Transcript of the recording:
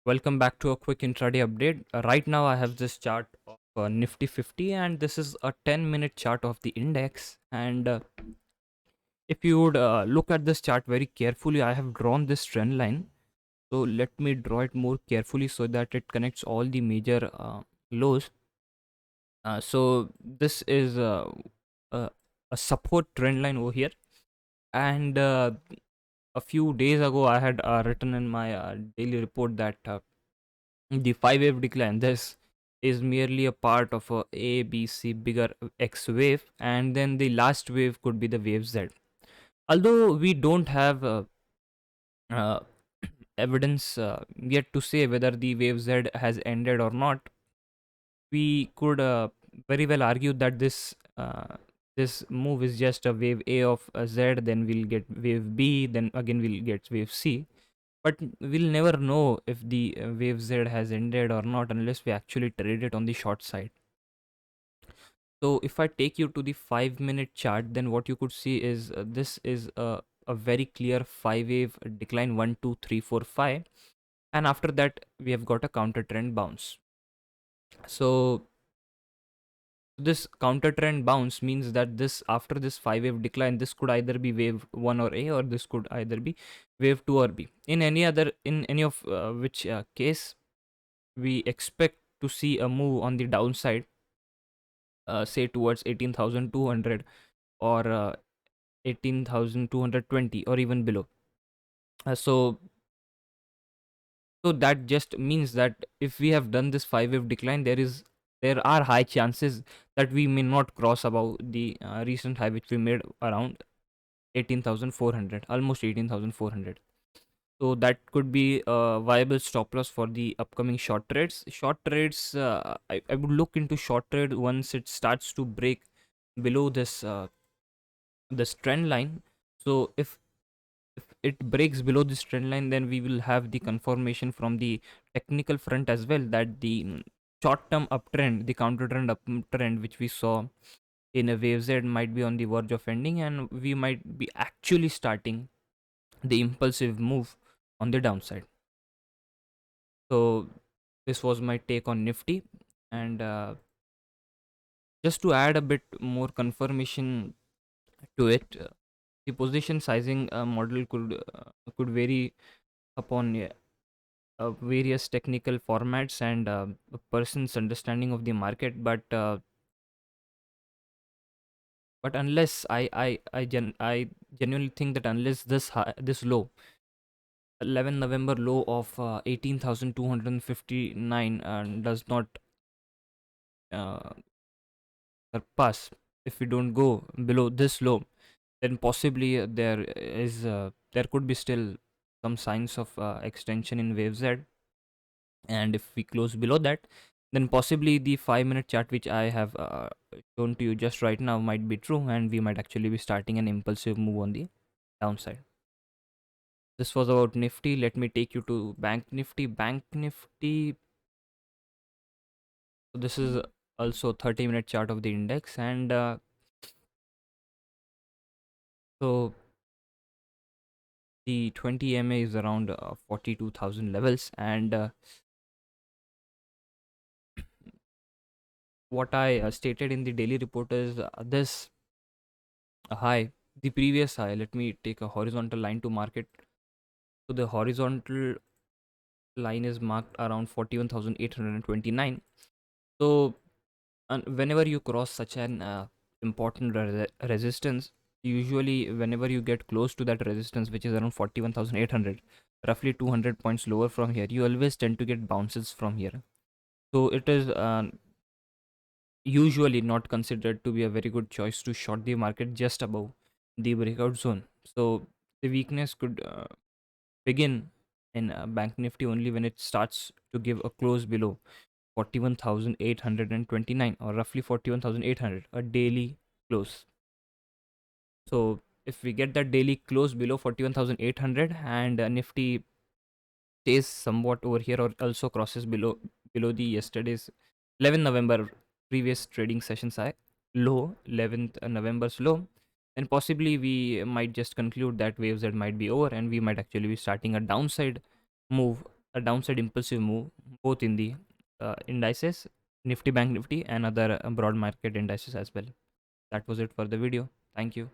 Welcome back to a quick intraday update. Right now, I have this chart of Nifty 50, and this is a 10-minute chart of the index. And if you would look at this chart very carefully, I have drawn this trend line. So let me draw it more carefully so that it connects all the major lows. So this is a, a support trend line over here, and a few days ago, I had written in my daily report that the 5 wave decline, this is merely a part of a B, C bigger X wave, and then the last wave could be the wave Z. Although we don't have uh, evidence yet to say whether the wave Z has ended or not, we could very well argue that this move is just a wave A of Z, then we'll get wave B, then again we'll get wave C. But we'll never know if the wave Z has ended or not unless we actually trade it on the short side. So if I take you to the 5 minute chart, then what you could see is this is a very clear 5 wave decline 1, 2, 3, 4, 5. And after that, we have got a counter trend bounce. So this counter trend bounce means that this after this 5 wave decline, this could either be wave 1 or A, or this could either be wave 2 or B. In any of which case we expect to see a move on the downside, say towards 18,200 or 18,220 or even below. So that just means that if we have done this 5 wave decline, there are high chances that we may not cross above the recent high which we made around 18,400, almost 18,400. So that could be a viable stop loss for the upcoming short trades. Short trades, I would look into short trade once it starts to break below this trend line. So if it breaks below this trend line, then we will have the confirmation from the technical front as well that the short term uptrend, the counter trend uptrend which we saw in a wave Z, might be on the verge of ending, and we might be actually starting the impulsive move on the downside. So this was my take on Nifty, and just to add a bit more confirmation to it, the position sizing model could vary upon various technical formats and a person's understanding of the market, but unless I genuinely think that unless this low 11 November low of 18,259 does not uh, surpass, if we don't go below this low, then possibly there could be still some signs of extension in wave Z. And if we close below that, then possibly the 5 minute chart which I have shown to you just right now might be true, and we might actually be starting an impulsive move on the downside. This was about Nifty. Let me take you to Bank Nifty. So this is also 30-minute chart of the index, and so the 20 MA is around 42,000 levels, and what I stated in the daily report is this high, the previous high. Let me take a horizontal line to mark it. So the horizontal line is marked around 41,829. So whenever you cross such an important resistance, usually whenever you get close to that resistance, which is around 41,800, roughly 200 points lower from here, you always tend to get bounces from here. So it is usually not considered to be a very good choice to short the market just above the breakout zone. So the weakness could begin in Bank Nifty only when it starts to give a close below 41,829, or roughly 41,800, a daily close. So if we get that daily close below 41,800 and Nifty stays somewhat over here or also crosses below the yesterday's 11 November previous trading sessions high low, 11th November's low, then possibly we might just conclude that wave Z might be over and we might actually be starting a downside move a downside impulsive move both in the indices, Nifty, Bank Nifty, and other broad market indices as well. That was it for the video. Thank you.